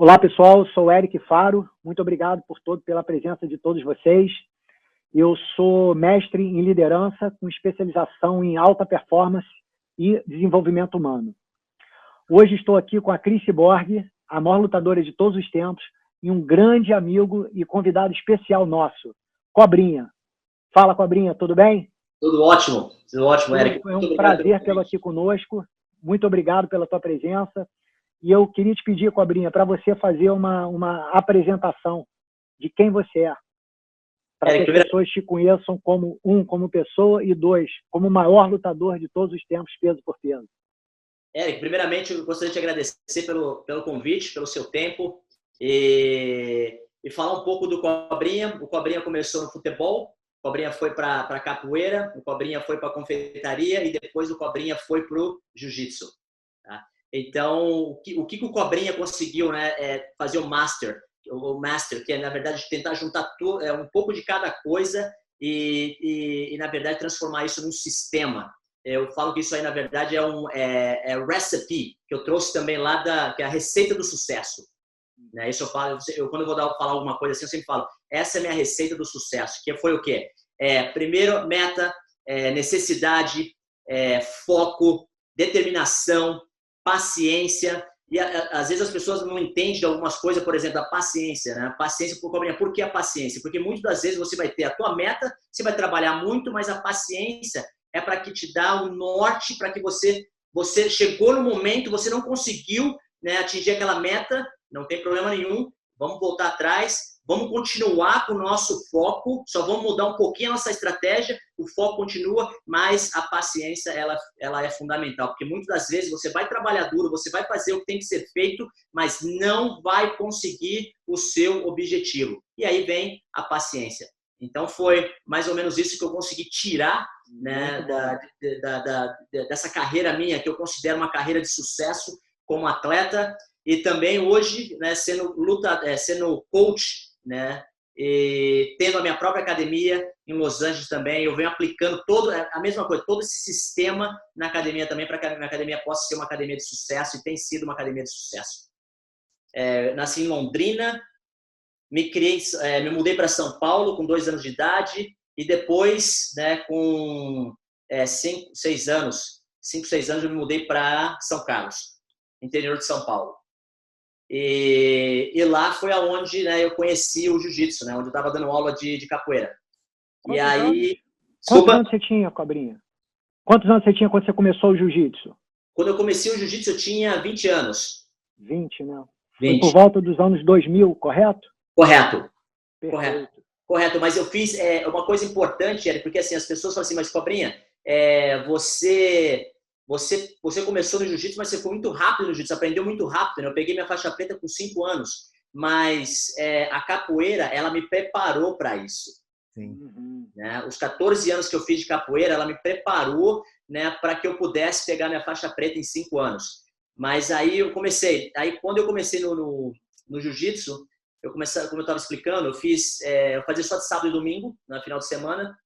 Olá, pessoal. Sou Eric Faro. Muito obrigado pela presença de todos vocês. Eu sou mestre em liderança com especialização em alta performance e desenvolvimento humano. Hoje estou aqui com a Cris Borg, a maior lutadora de todos os tempos, e um grande amigo e convidado especial nosso, Cobrinha. Fala, Cobrinha, tudo bem? Tudo ótimo, Eric. É um prazer tê-lo aqui conosco. Muito obrigado pela tua presença. E eu queria te pedir, Cobrinha, para você fazer uma apresentação de quem você é. Para que as pessoas te conheçam como pessoa e como o maior lutador de todos os tempos, peso por peso. Eric, primeiramente eu gostaria de te agradecer pelo convite, pelo seu tempo e falar um pouco do Cobrinha. O Cobrinha começou no futebol, o Cobrinha foi para a capoeira, o Cobrinha foi para a confeitaria e depois o Cobrinha foi para o jiu-jitsu. Tá? Então, o que o Cobrinha conseguiu, né, fazer o Master, que é, na verdade, tentar juntar um pouco de cada coisa e, na verdade, transformar isso num sistema. Eu falo que isso aí, na verdade, é recipe, que eu trouxe também lá que é a receita do sucesso. Né? Isso eu falo, quando eu vou falar alguma coisa assim, eu sempre falo, essa é a minha receita do sucesso, que foi o quê? Primeiro, meta, necessidade, foco, determinação, paciência. E às vezes as pessoas não entendem de algumas coisas, por exemplo, a paciência, né? Paciência por Cobrinha. Por que a paciência? Porque muitas das vezes você vai ter a tua meta, você vai trabalhar muito, mas a paciência é para que te dá o norte, para que você chegou no momento, você não conseguiu, né, atingir aquela meta, não tem problema nenhum, vamos voltar atrás, vamos continuar com o nosso foco, só vamos mudar um pouquinho a nossa estratégia, o foco continua, mas a paciência, ela é fundamental, porque muitas das vezes você vai trabalhar duro, você vai fazer o que tem que ser feito, mas não vai conseguir o seu objetivo. E aí vem a paciência. Então, foi mais ou menos isso que eu consegui tirar, né, dessa carreira minha, que eu considero uma carreira de sucesso como atleta, e também hoje, né, sendo coach, né, e tendo a minha própria academia em Los Angeles também. Eu venho aplicando a mesma coisa, todo esse sistema na academia também, para que a minha academia possa ser uma academia de sucesso, e tem sido uma academia de sucesso. Nasci em Londrina, me mudei para São Paulo com 2 anos de idade, e depois, né, com 5, 6 anos eu me mudei para São Carlos, interior de São Paulo. E lá foi aonde, né, eu conheci o jiu-jitsu, né, onde eu estava dando aula de capoeira. Quantos anos você tinha, Cobrinha? Quantos anos você tinha quando você começou o jiu-jitsu? Quando eu comecei o jiu-jitsu, eu tinha 20 anos. 20, né? 20. Foi por volta dos anos 2000, correto? Correto. Perfeito. Correto, mas eu fiz uma coisa importante, porque assim, as pessoas falam assim, mas Cobrinha, você começou no jiu-jitsu, mas você foi muito rápido no jiu-jitsu, aprendeu muito rápido, né? Eu peguei minha faixa preta com 5 anos, mas a capoeira, ela me preparou para isso. Sim. Né? Os 14 anos que eu fiz de capoeira, ela me preparou, né, para que eu pudesse pegar minha faixa preta em 5 anos. Mas aí quando eu comecei no jiu-jitsu, como eu estava explicando, eu fazia só de sábado e domingo, no final de semana.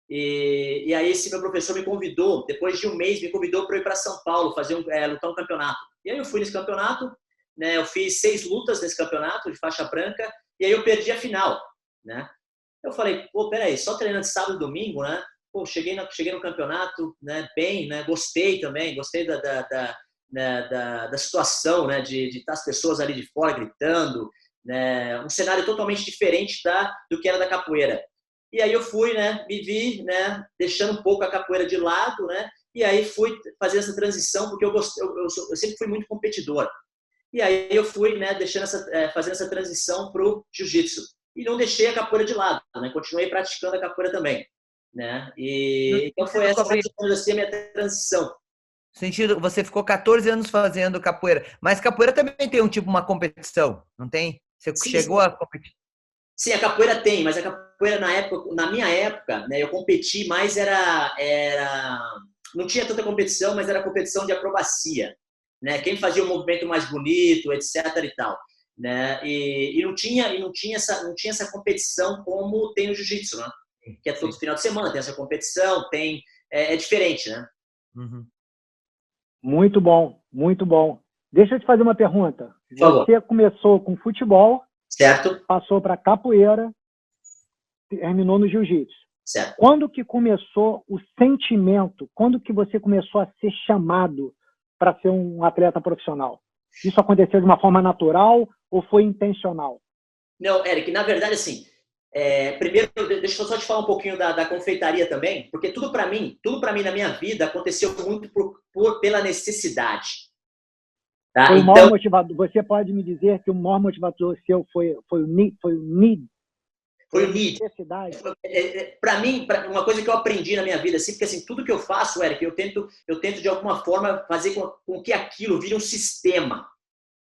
E aí esse meu professor me convidou, depois de um mês, me convidou para ir para São Paulo, lutar um campeonato. E aí eu fui nesse campeonato, né, eu fiz 6 lutas nesse campeonato de faixa branca, e aí eu perdi a final, né? Eu falei, pô, peraí, só treinando de sábado e domingo, né? Pô, cheguei no campeonato, né, bem, né? Gostei também, gostei da situação, né, de estar as pessoas ali de fora gritando, né, um cenário totalmente diferente do que era da capoeira. E aí eu fui, né, me vi, né, deixando um pouco a capoeira de lado, né, e aí fui fazer essa transição, porque eu sempre fui muito competidor. E aí eu fui, né, fazendo essa transição para o jiu-jitsu. E não deixei a capoeira de lado, né, continuei praticando a capoeira também. Né, então foi essa a minha transição. Sentido, você ficou 14 anos fazendo capoeira, mas capoeira também tem uma competição, não tem? Você chegou a competir? Sim, a capoeira tem, mas a capoeira na minha época, né, eu competi mais não tinha tanta competição, mas era competição de acrobacia, né? Quem fazia o movimento mais bonito, etc e tal, né? E não tinha essa competição como tem no jiu-jitsu, né? Que é todo final de semana, tem essa competição, é diferente, né? Uhum. Muito bom, muito bom. Deixa eu te fazer uma pergunta. Por favor. Você começou com futebol, Certo? passou para capoeira, terminou no jiu-jitsu. Certo. Quando que começou o sentimento? Quando que você começou a ser chamado para ser um atleta profissional? Isso aconteceu de uma forma natural ou foi intencional? Não, Eric, na verdade, assim, primeiro, deixa eu só te falar um pouquinho da confeitaria também, porque tudo para mim na minha vida aconteceu muito pela necessidade. Tá? Foi o maior motivador. Você pode me dizer que o maior motivador seu foi o need? Foi o need. Necessidade. Para mim, uma coisa que eu aprendi na minha vida, assim, porque assim, tudo que eu faço, Eric, eu tento de alguma forma fazer com que aquilo vire um sistema,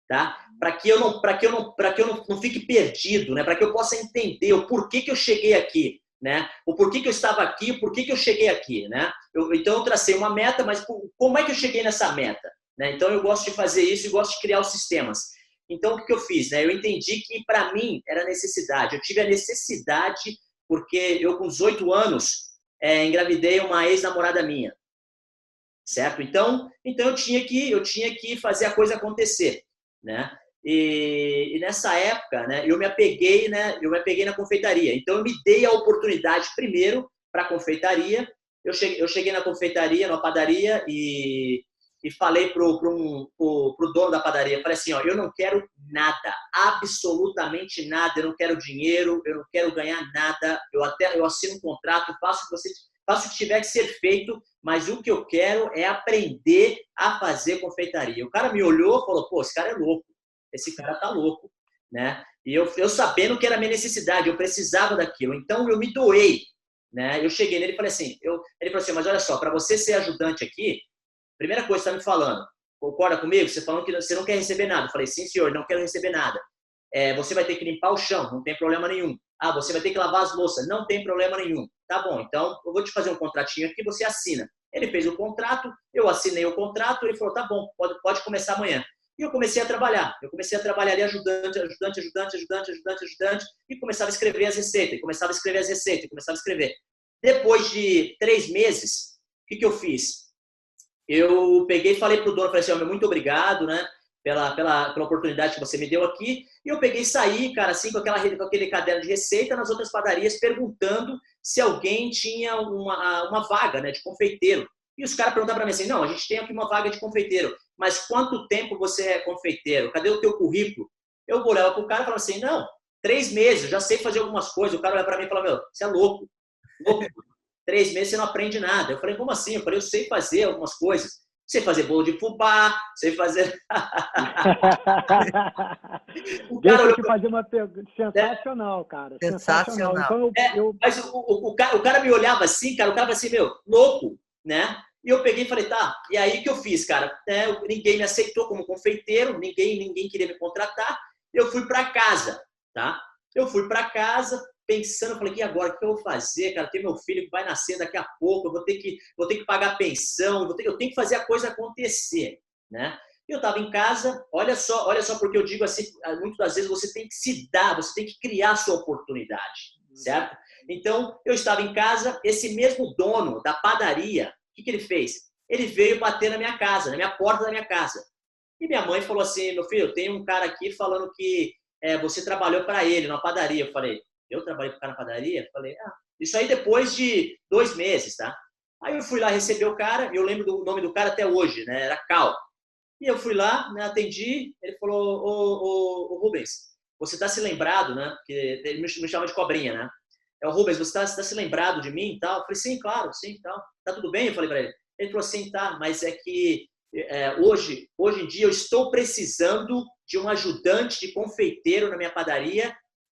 tá? Para que eu não fique perdido, né? Para que eu possa entender o porquê que eu cheguei aqui, né? O porquê que eu estava aqui, o porquê que eu cheguei aqui, né? Então eu tracei uma meta, mas como é que eu cheguei nessa meta, né? Então eu gosto de fazer isso e gosto de criar os sistemas. Então, o que eu fiz? Né? Eu entendi que, para mim, era necessidade. Eu tive a necessidade porque eu, com 18 anos, engravidei uma ex-namorada minha. Certo? Então eu tinha que fazer a coisa acontecer. Né? E nessa época, né, eu me apeguei na confeitaria. Então, eu me dei a oportunidade, primeiro, para a confeitaria. Eu cheguei na confeitaria, na padaria, e falei pro dono da padaria, falei assim, ó, eu não quero nada, absolutamente nada, eu não quero dinheiro, eu não quero ganhar nada, eu assino um contrato, faço o que tiver que ser feito, mas o que eu quero é aprender a fazer confeitaria. O cara me olhou e falou, pô, esse cara é louco, esse cara tá louco, né? E eu sabendo que era a minha necessidade, eu precisava daquilo, então eu me doei, né? Eu cheguei nele e falei assim, ele falou assim, mas olha só, para você ser ajudante aqui, primeira coisa que você está me falando, concorda comigo? Você falando que você não quer receber nada. Eu falei, sim, senhor, não quero receber nada. Você vai ter que limpar o chão, não tem problema nenhum. Ah, você vai ter que lavar as louças, não tem problema nenhum. Tá bom, então eu vou te fazer um contratinho aqui, você assina. Ele fez o contrato, eu assinei o contrato, ele falou, tá bom, pode começar amanhã. E eu comecei a trabalhar. Eu comecei a trabalhar ali ajudante, e começava a escrever as receitas, Depois de 3 meses, o que eu fiz? Eu peguei e falei pro dono, falei assim, muito obrigado, né, pela oportunidade que você me deu aqui. E eu peguei e saí, cara, assim, com aquele caderno de receita nas outras padarias, perguntando se alguém tinha uma vaga, né, de confeiteiro. E os caras perguntaram para mim assim, não, a gente tem aqui uma vaga de confeiteiro, mas quanto tempo você é confeiteiro? Cadê o teu currículo? Eu olhava pro cara e falava assim, não, 3 meses, eu já sei fazer algumas coisas. O cara olha para mim e fala, meu, você é louco. 3 meses você não aprende nada. Eu falei, como assim? Eu falei, eu sei fazer algumas coisas. Sei fazer bolo de fubá, sei fazer... Deixa eu te fazer uma pergunta sensacional, cara. Sensacional. Então, Mas o cara me olhava assim, cara, o cara falava assim, meu, louco, né? E eu peguei e falei, tá. E aí o que eu fiz, cara? Ninguém me aceitou como confeiteiro, ninguém queria me contratar. Eu fui para casa, tá? Eu fui para casa... pensando, eu falei, e agora? O que eu vou fazer, cara? Tem meu filho que vai nascer daqui a pouco, eu vou ter que pagar pensão, eu tenho que fazer a coisa acontecer, né? Eu estava em casa, olha só porque eu digo assim, muitas das vezes você tem que se dar, você tem que criar a sua oportunidade, certo? Então, eu estava em casa, esse mesmo dono da padaria, o que ele fez? Ele veio bater na minha casa, na minha porta da minha casa. E minha mãe falou assim, meu filho, tem um cara aqui falando que você trabalhou para ele na padaria. Eu falei, eu trabalhei para o cara na padaria? Falei, isso aí depois de 2 meses, tá? Aí eu fui lá receber o cara, e eu lembro do nome do cara até hoje, né? Era Cal. E eu fui lá, né, atendi, ele falou, ô Rubens, você está se lembrado, né? Porque ele me chama de cobrinha, né? O Rubens, você está se lembrado de mim e tal? Eu falei, sim, claro, sim, tal. Tá tudo bem? Eu falei para ele. Ele falou assim, tá, mas é que hoje em dia eu estou precisando de um ajudante de confeiteiro na minha padaria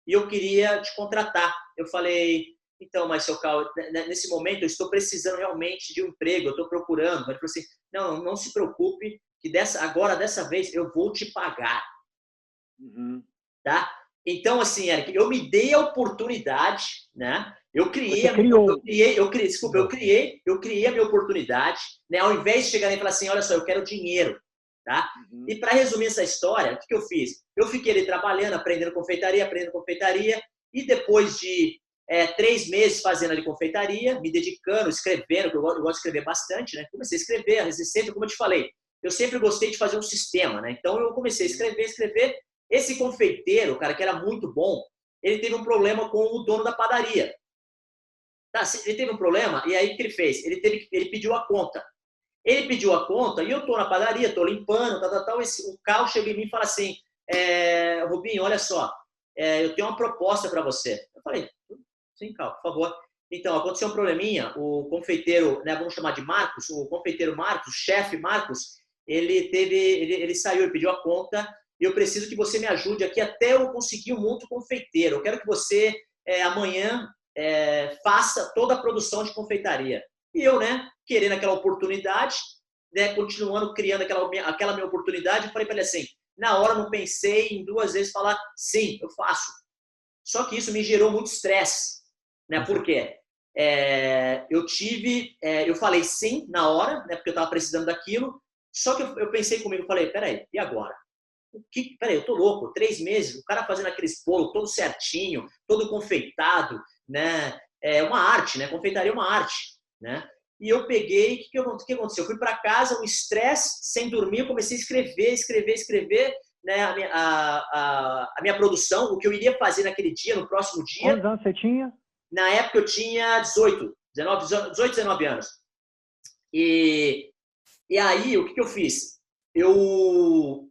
e eu queria te contratar. Eu falei, então, mas seu Cal, nesse momento eu estou precisando realmente de um emprego, eu estou procurando. Ele falou assim, não se preocupe, que dessa vez eu vou te pagar. Uhum. Tá? Então, assim, Eric, eu me dei a oportunidade, né? Eu criei a minha oportunidade, né? Ao invés de chegar e falar assim, olha só, eu quero dinheiro, tá? Uhum. E para resumir essa história, o que eu fiz? Eu fiquei ali trabalhando, aprendendo confeitaria, e depois de 3 meses fazendo ali confeitaria, me dedicando, escrevendo, que eu gosto de escrever bastante, né? Comecei a escrever a receita, como eu te falei. eu sempre gostei de fazer um sistema, né? Então eu comecei a escrever. Esse confeiteiro, cara, que era muito bom, ele teve um problema com o dono da padaria. Tá, ele teve um problema, e aí o que ele fez? Ele pediu a conta. Ele pediu a conta, e eu tô na padaria, tô limpando, o Cal chega em mim e fala assim, Rubinho, olha só, eu tenho uma proposta para você. Eu falei, sim, Cal, por favor. Então, aconteceu um probleminha, o confeiteiro, né, vamos chamar de Marcos, o confeiteiro Marcos, o chefe Marcos, ele saiu, ele pediu a conta, e eu preciso que você me ajude aqui até eu conseguir um outro confeiteiro. Eu quero que você, amanhã, faça toda a produção de confeitaria. E eu, né, querendo aquela oportunidade, né, continuando criando aquela minha oportunidade, eu falei para ele assim, na hora não pensei em 2 vezes falar, sim, eu faço. Só que isso me gerou muito estresse, né? Por quê? Eu falei sim na hora, né, porque eu estava precisando daquilo, só que eu pensei comigo, falei, peraí, e agora? Peraí, eu tô louco, 3 meses, o cara fazendo aqueles bolos todo certinho, todo confeitado, né? É uma arte, né? Confeitaria é uma arte, né? E eu peguei, o que aconteceu? Eu fui para casa, um estresse, sem dormir, eu comecei a escrever, né? A minha produção, o que eu iria fazer naquele dia, no próximo dia. Quantos anos você tinha? Na época eu tinha 18, 19 anos. E aí, o que eu fiz? Eu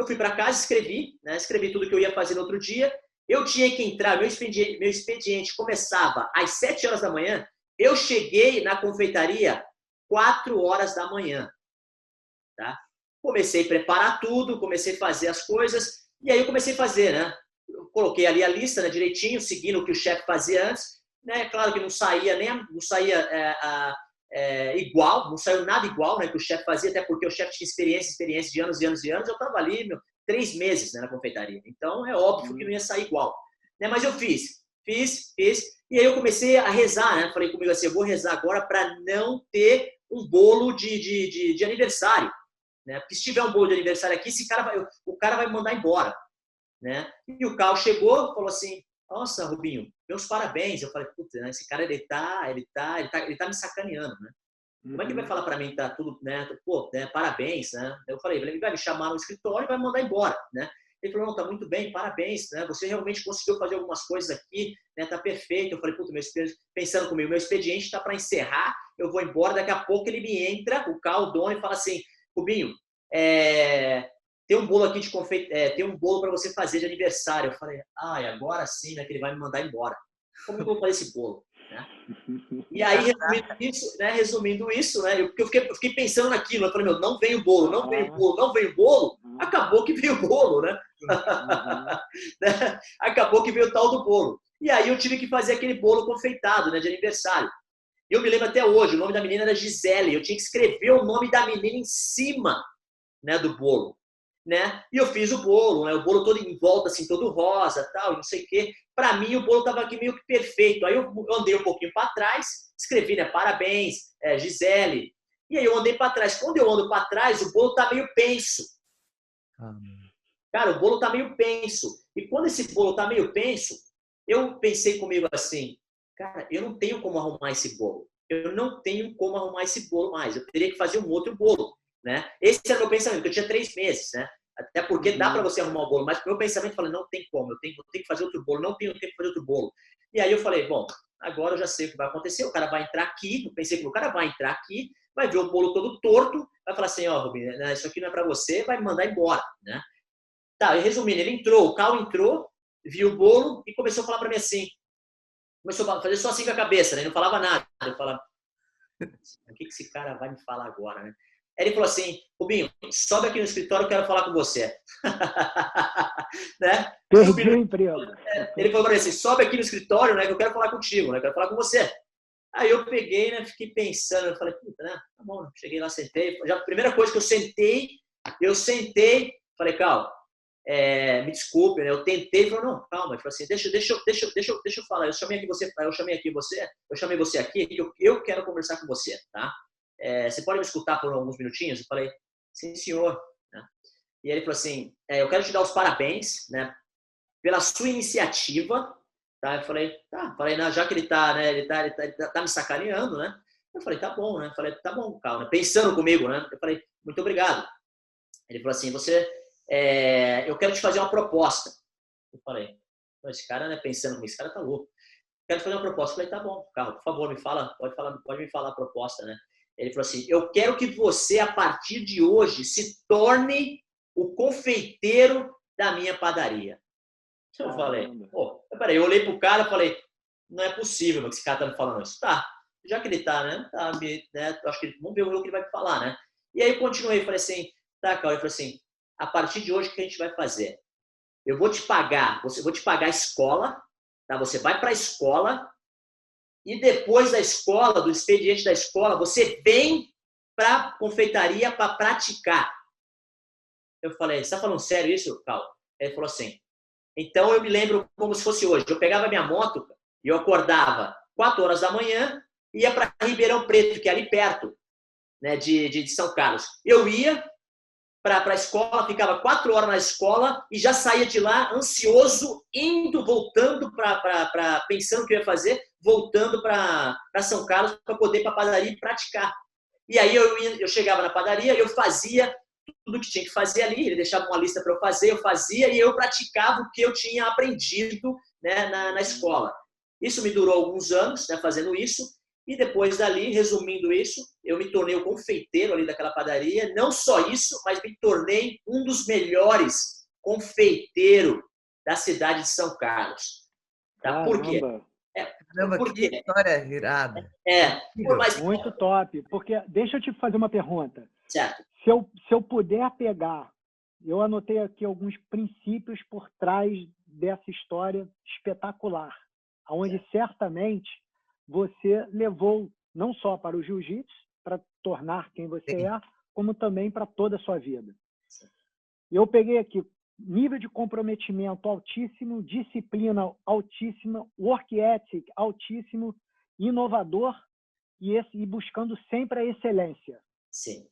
fui para casa, escrevi, né? Escrevi tudo que eu ia fazer no outro dia. Eu tinha que entrar, meu expediente começava às 7 horas da manhã. Eu cheguei na confeitaria 4 horas da manhã. Tá? Comecei a preparar tudo, comecei a fazer as coisas, e aí eu comecei a fazer, né? Eu coloquei ali a lista, né, direitinho, seguindo o que o chefe fazia antes, né? Claro que não saía igual, não saiu nada igual, né, que o chefe fazia, até porque o chefe tinha experiência de anos e anos e anos. Eu estava ali 3 meses, né, na confeitaria, então é óbvio que não ia sair igual, né? Mas eu fiz, e aí eu comecei a rezar, né? Falei comigo assim, eu vou rezar agora para não ter um bolo de aniversário, né? Porque se tiver um bolo de aniversário aqui, o cara vai me mandar embora, né? E o Carl chegou, falou assim, nossa, Rubinho, meus parabéns. Eu falei, puta, né, esse cara ele tá me sacaneando, né? Como é que ele vai falar para mim, tá tudo, né? Pô, né, parabéns, né? Eu falei, ele vai me chamar no escritório e vai me mandar embora, né? Ele falou, não, tá muito bem, parabéns, né? Você realmente conseguiu fazer algumas coisas aqui, né? Tá perfeito. Eu falei, puta, pensando comigo, meu expediente tá para encerrar, eu vou embora, daqui a pouco ele me entra, o Carl, o dono, e fala assim, Rubinho, tem um bolo aqui de tem um bolo para você fazer de aniversário. Eu falei, agora sim, né, que ele vai me mandar embora. Como eu vou fazer esse bolo? Né? E aí, resumindo isso, né, eu fiquei pensando naquilo. Eu falei, não vem o bolo, não vem o bolo. Acabou que veio o bolo, né? Acabou que veio o tal do bolo. E aí eu tive que fazer aquele bolo confeitado, né, de aniversário. Eu me lembro até hoje, o nome da menina era Gisele. Eu tinha que escrever o nome da menina em cima, né, do bolo, né? E eu fiz o bolo, né? O bolo todo em volta, assim, todo rosa, tal, não sei o quê. Para mim, o bolo estava aqui meio que perfeito. Aí eu andei um pouquinho para trás, escrevi, né? Parabéns, Gisele. E aí eu andei para trás. Quando eu ando para trás, o bolo tá meio penso. Cara, o bolo tá meio penso. E quando esse bolo tá meio penso, eu pensei comigo assim, cara, eu não tenho como arrumar esse bolo. Eu não tenho como arrumar esse bolo mais. Eu teria que fazer um outro bolo, né? Esse era o meu pensamento, porque eu tinha 3 meses, né? Até porque dá para você arrumar o bolo, mas o meu pensamento, eu falei, não tem como, eu tenho que fazer outro bolo, não tenho tempo de fazer outro bolo. E aí eu falei, bom, agora eu já sei o que vai acontecer, o cara vai entrar aqui, eu pensei que o cara vai entrar aqui, vai ver o bolo todo torto, vai falar assim, Rubinho, né, isso aqui não é para você, vai me mandar embora, né? Tá, e resumindo, ele entrou, o Cal entrou, viu o bolo e começou a falar para mim assim, começou a fazer só assim com a cabeça, né? Não falava nada. Eu falava, o que esse cara vai me falar agora, né? Aí ele falou assim, Rubinho, sobe aqui no escritório, eu quero falar com você. Né? Perdi o emprego. Ele falou para mim assim, sobe aqui no escritório, né, que eu quero falar contigo, né, eu quero falar com você. Aí eu peguei, né, fiquei pensando, eu falei, puta, né, tá bom, cheguei lá, sentei. Já a primeira coisa que eu sentei, falei, Cal, me desculpe, né, eu tentei, falei, não, calma, ele falou assim, deixa eu falar, eu chamei você aqui, que eu quero conversar com você, tá? Você pode me escutar por alguns minutinhos? Eu falei, sim, senhor. Né? E ele falou assim, eu quero te dar os parabéns, né, pela sua iniciativa. Tá? Eu falei, tá, já que ele tá me sacaneando, né? Eu falei, tá bom, né? Eu falei, tá bom, calma, pensando comigo, né? Eu falei, muito obrigado. Ele falou assim, eu quero te fazer uma proposta. Eu falei, esse cara, né, pensando comigo, esse cara tá louco. Quero te fazer uma proposta. Eu falei, tá bom, Carlos, por favor, pode me falar a proposta, né? Ele falou assim, eu quero que você, a partir de hoje, se torne o confeiteiro da minha padaria. Eu falei, peraí, eu olhei pro cara e falei, não é possível que esse cara tá me falando isso. Tá, já que ele tá, né? Tá, né, acho que vamos ver o que ele vai falar, né? E aí eu continuei, falei assim, tá, Carlos, ele falou assim, a partir de hoje, o que a gente vai fazer? Eu vou te pagar a escola, tá? Você vai para a escola e depois da escola, do expediente da escola, você vem para a confeitaria para praticar. Eu falei, você está falando sério isso, Carlos? Ele falou assim, então eu me lembro como se fosse hoje. Eu pegava minha moto e eu acordava 4 horas da manhã e ia para Ribeirão Preto, que é ali perto, né, de São Carlos. Eu ia para a escola, ficava 4 horas na escola e já saía de lá ansioso, voltando pensando o que eu ia fazer, voltando para São Carlos para poder ir para a padaria e praticar. E aí eu chegava na padaria, eu fazia tudo que tinha que fazer ali, ele deixava uma lista para eu fazia e eu praticava o que eu tinha aprendido, né, na escola. Isso me durou alguns anos, né, fazendo isso. E depois dali, resumindo isso, eu me tornei o confeiteiro ali daquela padaria. Não só isso, mas me tornei um dos melhores confeiteiros da cidade de São Carlos. Tá? Por quê? Caramba, que história irada. Muito top. Porque, deixa eu te fazer uma pergunta. Certo. Se eu puder pegar, eu anotei aqui alguns princípios por trás dessa história espetacular, onde certamente você levou não só para o jiu-jitsu, para tornar quem você é, como também para toda a sua vida. Eu peguei aqui nível de comprometimento altíssimo, disciplina altíssima, work ethic altíssimo, inovador e buscando sempre a excelência. Sim.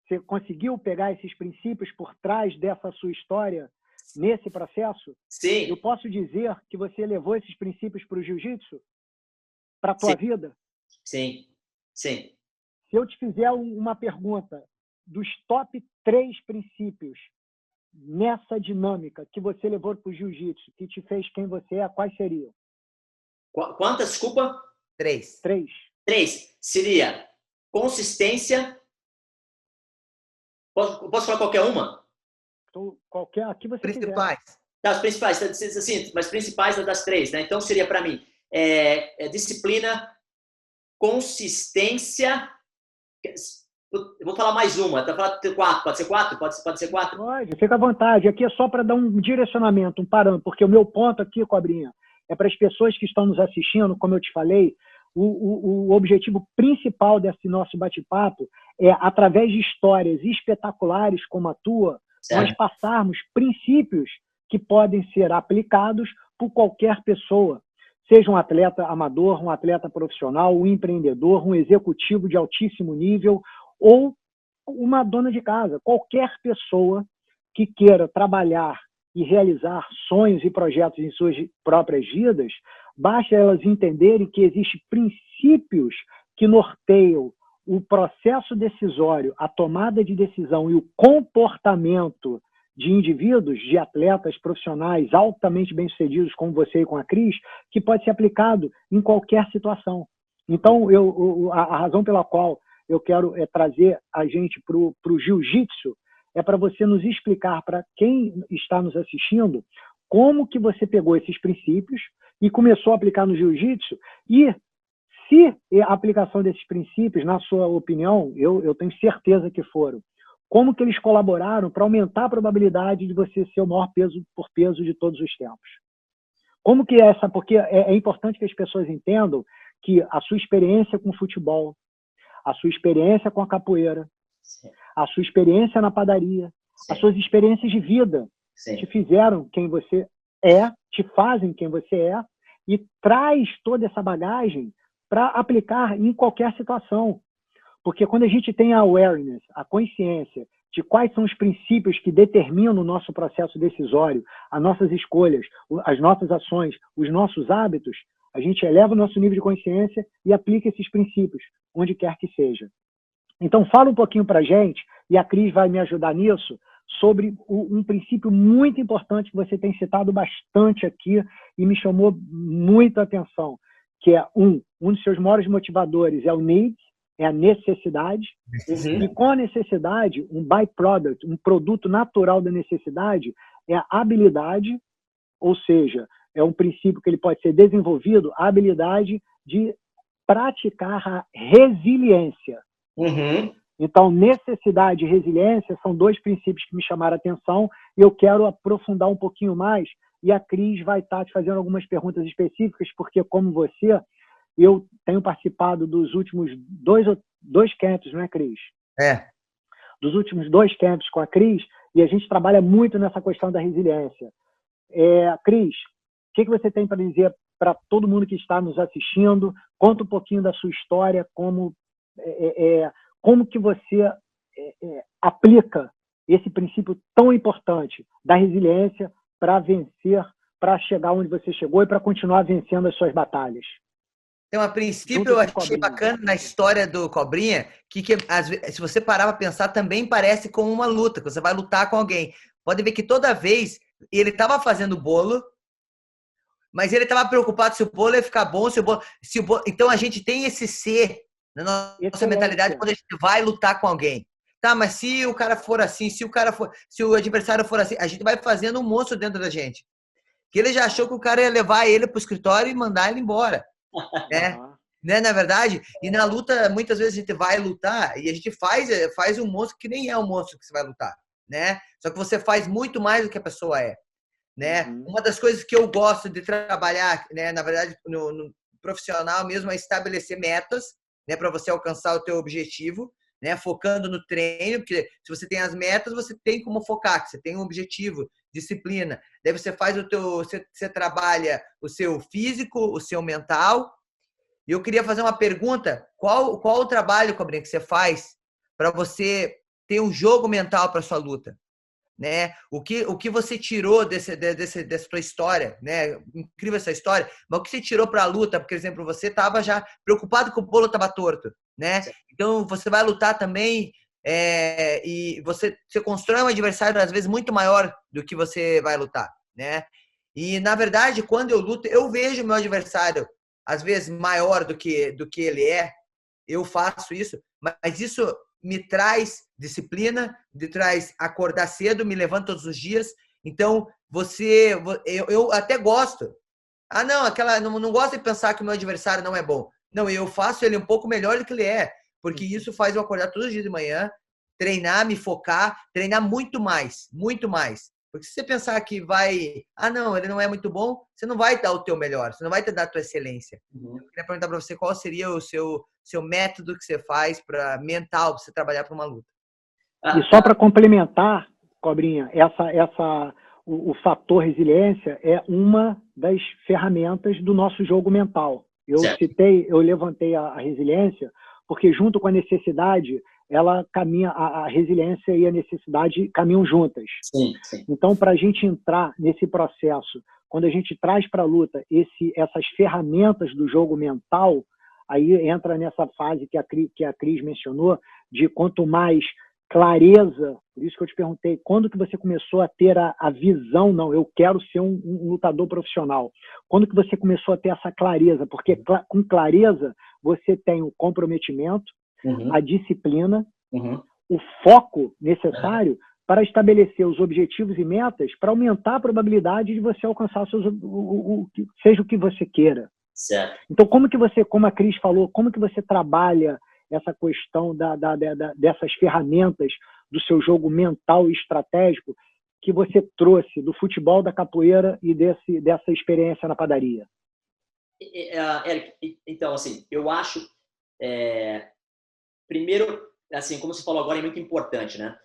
Você conseguiu pegar esses princípios por trás dessa sua história nesse processo? Sim. Eu posso dizer que você levou esses princípios para o jiu-jitsu? Para a tua vida? Sim, sim. Se eu te fizer uma pergunta dos top 3 princípios nessa dinâmica que você levou para o jiu-jitsu, que te fez quem você é, quais seriam? Quantas, desculpa? 3. 3. Seria consistência. Posso falar qualquer uma? Então, qualquer, aqui você principais. quiser. Tá, as principais, assim, mas principais das 3, né? Então seria para mim disciplina, consistência. Eu vou falar mais uma, tá? Falar 4, pode ser 4? Pode ser 4? Pode, fica à vontade. Aqui é só para dar um direcionamento, um parâmetro, porque o meu ponto aqui, Cobrinha, é para as pessoas que estão nos assistindo, como eu te falei, o objetivo principal desse nosso bate-papo é, através de histórias espetaculares como a tua, nós passarmos princípios que podem ser aplicados por qualquer pessoa, seja um atleta amador, um atleta profissional, um empreendedor, um executivo de altíssimo nível ou uma dona de casa. Qualquer pessoa que queira trabalhar e realizar sonhos e projetos em suas próprias vidas, basta elas entenderem que existem princípios que norteiam o processo decisório, a tomada de decisão e o comportamento de indivíduos, de atletas profissionais altamente bem-sucedidos, como você e com a Cris, que pode ser aplicado em qualquer situação. Então, a razão pela qual eu quero trazer a gente para o jiu-jitsu é para você nos explicar, para quem está nos assistindo, como que você pegou esses princípios e começou a aplicar no jiu-jitsu e se a aplicação desses princípios, na sua opinião, eu tenho certeza que foram, como que eles colaboraram para aumentar a probabilidade de você ser o maior peso por peso de todos os tempos. Como que é essa? Porque é importante que as pessoas entendam que a sua experiência com o futebol, a sua experiência com a capoeira, a sua experiência na padaria, as suas experiências de vida te fizeram quem você é, te fazem quem você é e traz toda essa bagagem para aplicar em qualquer situação. Porque quando a gente tem a awareness, a consciência de quais são os princípios que determinam o nosso processo decisório, as nossas escolhas, as nossas ações, os nossos hábitos, a gente eleva o nosso nível de consciência e aplica esses princípios, onde quer que seja. Então, fala um pouquinho para a gente, e a Cris vai me ajudar nisso, sobre um princípio muito importante que você tem citado bastante aqui e me chamou muito a atenção, que é um dos seus maiores motivadores é o need, é a necessidade, e com a necessidade, um byproduct, um produto natural da necessidade, é a habilidade, ou seja, é um princípio que ele pode ser desenvolvido, a habilidade de praticar a resiliência. Então, necessidade e resiliência são dois princípios que me chamaram a atenção e eu quero aprofundar um pouquinho mais e a Cris vai estar te fazendo algumas perguntas específicas, porque, como você, eu tenho participado dos últimos dois camps, não é, Cris? Dos últimos 2 camps com a Cris e a gente trabalha muito nessa questão da resiliência. Cris, o que você tem para dizer para todo mundo que está nos assistindo? Conta um pouquinho da sua história, como que você aplica esse princípio tão importante da resiliência para vencer, para chegar onde você chegou e para continuar vencendo as suas batalhas. Então, a princípio, eu achei bacana na história do Cobrinha que às vezes, se você parar para pensar, também parece como uma luta, que você vai lutar com alguém. Pode ver que toda vez ele estava fazendo bolo, mas ele estava preocupado se o bolo ia ficar bom, Então, a gente tem esse ser na nossa mentalidade quando a gente vai lutar com alguém. Tá, mas se o cara for assim, se o adversário for assim, a gente vai fazendo um monstro dentro da gente. Que ele já achou que o cara ia levar ele pro escritório e mandar ele embora. Né, na verdade? E na luta, muitas vezes a gente vai lutar e a gente faz um monstro que nem é um monstro que você vai lutar, né? Só que você faz muito mais do que a pessoa é, né? Uma das coisas que eu gosto de trabalhar, né, na verdade, no profissional mesmo, é estabelecer metas, né, para você alcançar o teu objetivo, né, focando no treino, porque se você tem as metas, você tem como focar, você tem um objetivo, disciplina. Daí você faz você trabalha o seu físico, o seu mental. E eu queria fazer uma pergunta, qual o trabalho, Cobrinha, que você faz para você ter um jogo mental para sua luta? Né? O que você tirou dessa tua história, né? Incrível essa história, mas o que você tirou para a luta? Por exemplo, você estava já preocupado que o bolo estava torto, né? Então você vai lutar também e você constrói um adversário às vezes muito maior do que você vai lutar, né? E na verdade, quando eu luto, eu vejo meu adversário às vezes maior do que ele é. Eu faço isso, mas isso me traz disciplina, me traz acordar cedo, me levanto todos os dias. Então, eu até gosto. Não gosto de pensar que o meu adversário não é bom. Não, eu faço ele um pouco melhor do que ele é, porque isso faz eu acordar todos os dias de manhã, treinar, me focar, treinar muito mais, muito mais. Porque se você pensar que ele não é muito bom, você não vai dar o teu melhor, você não vai dar a tua excelência. Eu queria perguntar para você qual seria o seu método que você faz para mental, para você trabalhar para uma luta. E só para complementar, Cobrinha, o fator resiliência é uma das ferramentas do nosso jogo mental. Eu levantei a resiliência porque junto com a necessidade, ela caminha, a resiliência e a necessidade caminham juntas. Sim. Então, para a gente entrar nesse processo, quando a gente traz para a luta essas ferramentas do jogo mental, aí entra nessa fase que a Cris mencionou, de quanto mais clareza, por isso que eu te perguntei, quando que você começou a ter a visão, não, eu quero ser um lutador profissional. Quando que você começou a ter essa clareza? Porque com clareza você tem o comprometimento, a disciplina, o foco necessário para estabelecer os objetivos e metas para aumentar a probabilidade de você alcançar seja o que você queira. Certo. Então, como a Cris falou, como que você trabalha essa questão dessas ferramentas do seu jogo mental e estratégico que você trouxe do futebol, da capoeira e dessa experiência na padaria? Eric, então, assim, eu acho, primeiro, assim, como você falou agora, é muito importante, né?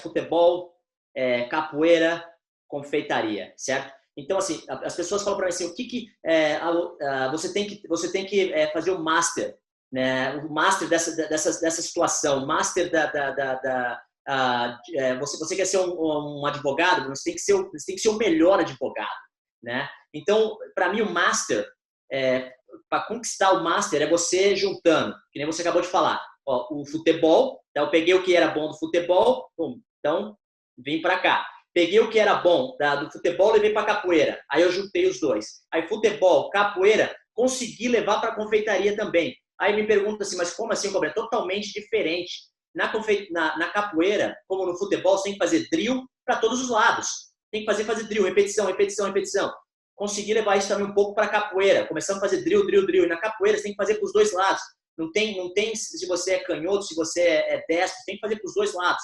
Futebol, capoeira, confeitaria, certo? Então, assim, as pessoas falam para mim assim, o que você tem que fazer o master, né? O master dessa situação, o master você quer ser um advogado, você tem que ser o melhor advogado, né? Então, para mim, o master para conquistar o Master é você juntando, que nem você acabou de falar, ó, o futebol, então eu peguei o que era bom do futebol, então vim para cá. Peguei o que era bom do futebol e levei para capoeira. Aí eu juntei os dois. Aí futebol, capoeira, consegui levar para confeitaria também. Aí me pergunta assim, mas como assim, Cobrinha? Totalmente diferente. Na capoeira, como no futebol, você tem que fazer drill para todos os lados. Tem que fazer drill, repetição, repetição, repetição. Consegui levar isso também um pouco para capoeira. Começamos a fazer drill, drill, drill. E na capoeira você tem que fazer para os dois lados. Não tem se você é canhoto, se você é destro, tem que fazer para os dois lados.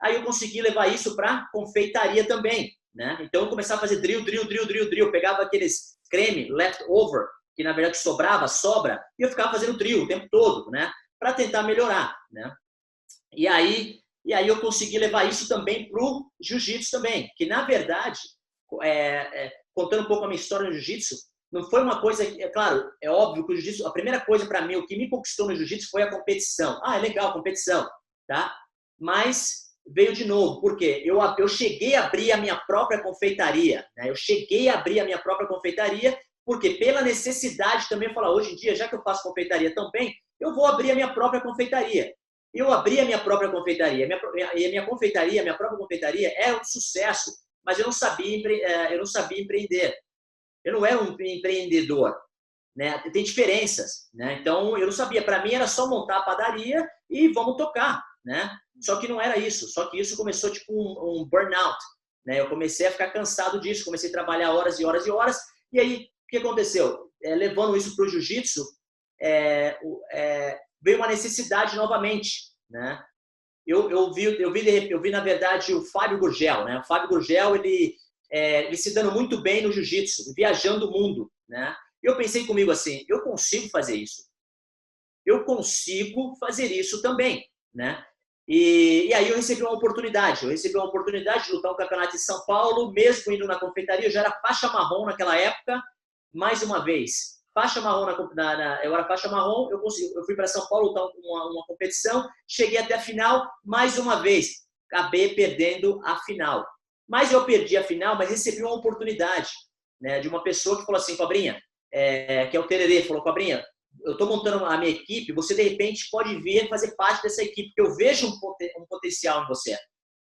Aí eu consegui levar isso para confeitaria também, né? Então eu começava a fazer drill, drill, drill, drill, drill. Eu pegava aqueles creme leftover, que na verdade sobra, e eu ficava fazendo drill o tempo todo, né? Para tentar melhorar, né? E aí eu consegui levar isso também pro jiu-jitsu também, que na verdade, contando um pouco a minha história no jiu-jitsu, não foi uma coisa, claro, é óbvio que o jiu-jitsu, a primeira coisa para mim, o que me conquistou no jiu-jitsu foi a competição. Ah, é legal, competição, tá? Mas veio de novo, porque eu cheguei a abrir a minha própria confeitaria, né? Eu cheguei a abrir a minha própria confeitaria, porque pela necessidade também, falar, hoje em dia, já que eu faço confeitaria também, eu vou abrir a minha própria confeitaria. Eu abri a minha própria confeitaria, e a minha própria confeitaria é um sucesso, mas eu não sabia empreender. Eu não era um empreendedor, né? Tem diferenças, né? Então, eu não sabia. Para mim, era só montar a padaria e vamos tocar, né? Só que não era isso. Só que isso começou tipo um burnout, né? Eu comecei a ficar cansado disso, comecei a trabalhar horas e horas e horas. E aí, o que aconteceu? Levando isso para o jiu-jitsu, veio uma necessidade novamente, né? Eu vi, na verdade, o Fábio Gurgel, né? O Fábio Gurgel, ele se dando muito bem no jiu-jitsu, viajando o mundo, né? Eu pensei comigo assim, eu consigo fazer isso. Eu consigo fazer isso também, né? E aí eu recebi uma oportunidade. Eu recebi uma oportunidade de lutar um campeonato em São Paulo, mesmo indo na confeitaria. Eu já era faixa marrom naquela época, mais uma vez. Faixa marrom eu era faixa marrom, eu fui para São Paulo lutar uma competição, cheguei até a final, mais uma vez. Acabei perdendo a final. Mas eu perdi a final, mas recebi uma oportunidade, né, de uma pessoa que falou assim, Cobrinha, que é o Tererê, falou, Cobrinha, eu estou montando a minha equipe, você de repente pode vir fazer parte dessa equipe, porque eu vejo um potencial em você.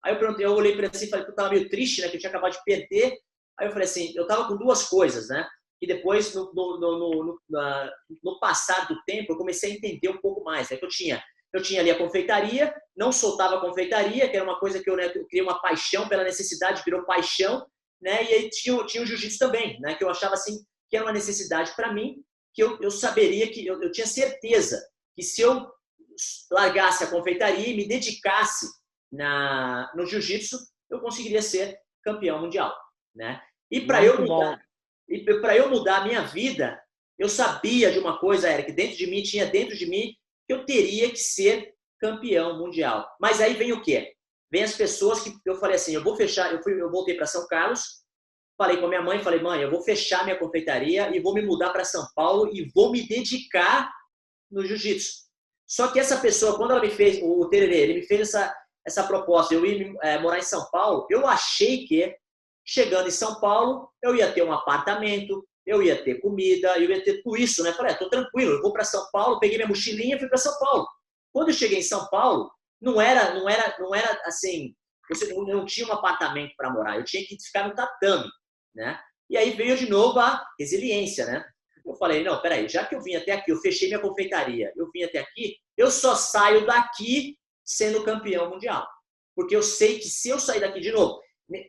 Aí eu olhei para ele assim e falei, eu estava meio triste, né, que eu tinha acabado de perder. Aí eu falei assim, eu estava com duas coisas, né, que depois, no passar do tempo, eu comecei a entender um pouco mais, né, que eu tinha ali a confeitaria, não soltava a confeitaria, que era uma coisa que eu criei uma paixão pela necessidade, virou paixão, né, e aí tinha o jiu-jitsu também, né, que eu achava assim, que era uma necessidade para mim, que eu saberia, que eu tinha certeza que se eu largasse a confeitaria e me dedicasse no jiu-jitsu, eu conseguiria ser campeão mundial, né? E para eu mudar a minha vida, eu sabia de uma coisa, Eric, tinha dentro de mim que eu teria que ser campeão mundial. Mas aí vem o quê? Vem as pessoas que eu falei assim, eu voltei para São Carlos, falei com a minha mãe, falei, mãe, eu vou fechar minha confeitaria e vou me mudar para São Paulo e vou me dedicar no jiu-jitsu. Só que essa pessoa, quando ela me fez, o Tererê, ele me fez essa proposta, eu ia morar em São Paulo, eu achei que, chegando em São Paulo, eu ia ter um apartamento, eu ia ter comida, eu ia ter tudo isso, né? Falei, tô tranquilo, eu vou para São Paulo, peguei minha mochilinha e fui para São Paulo. Quando eu cheguei em São Paulo, não era assim, eu não tinha um apartamento para morar, eu tinha que ficar no tatame, né? E aí veio de novo a resiliência, né? Eu falei, não, peraí, já que eu vim até aqui, eu fechei minha confeitaria, eu vim até aqui, eu só saio daqui sendo campeão mundial. Porque eu sei que se eu sair daqui de novo,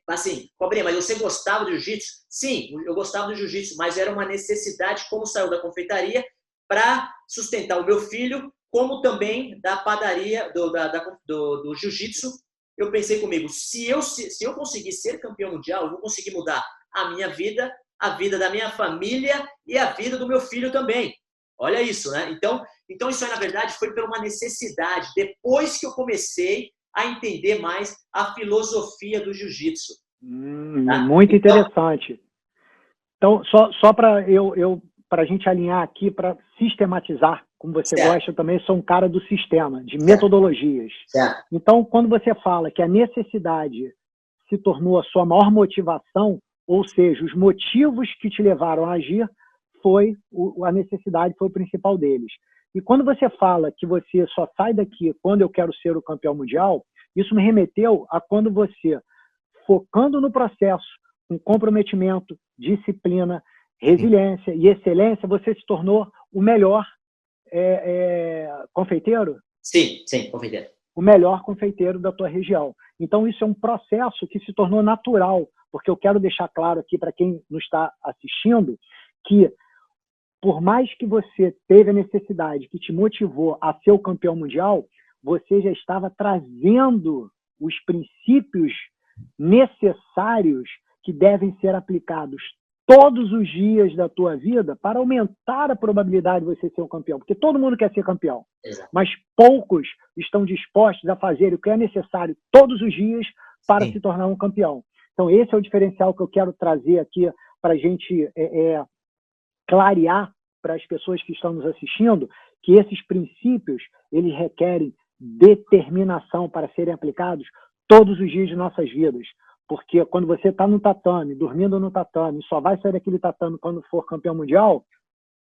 assim, Cobrinha, mas você gostava do jiu-jitsu? Sim, eu gostava do jiu-jitsu, mas era uma necessidade, como saiu da confeitaria, para sustentar o meu filho, como também da padaria, do jiu-jitsu. Eu pensei comigo, se eu conseguir ser campeão mundial, eu vou conseguir mudar a minha vida, a vida da minha família e a vida do meu filho também. Olha isso, né? Então isso aí, na verdade, foi por uma necessidade. Depois que eu comecei a entender mais a filosofia do jiu-jitsu. Tá? Muito interessante. Então, só para a gente alinhar aqui, para sistematizar, como você gosta, eu também sou um cara do sistema, de metodologias. Certo. Então, quando você fala que a necessidade se tornou a sua maior motivação, ou seja, os motivos que te levaram a agir foi a necessidade, foi o principal deles. E quando você fala que você só sai daqui quando eu quero ser o campeão mundial, isso me remeteu a quando você, focando no processo, com comprometimento, disciplina, resiliência e excelência, você se tornou o melhor confeiteiro? Sim, confeiteiro. O melhor confeiteiro da tua região. Então, isso é um processo que se tornou natural, porque eu quero deixar claro aqui para quem nos está assistindo que, por mais que você teve a necessidade que te motivou a ser o campeão mundial, você já estava trazendo os princípios necessários que devem ser aplicados todos os dias da tua vida para aumentar a probabilidade de você ser um campeão. Porque todo mundo quer ser campeão, mas poucos estão dispostos a fazer o que é necessário todos os dias para se tornar um campeão. Então, esse é o diferencial que eu quero trazer aqui para a gente clarear para as pessoas que estão nos assistindo, que esses princípios, eles requerem determinação para serem aplicados todos os dias de nossas vidas. Porque quando você está no tatame, dormindo no tatame, só vai sair daquele tatame quando for campeão mundial,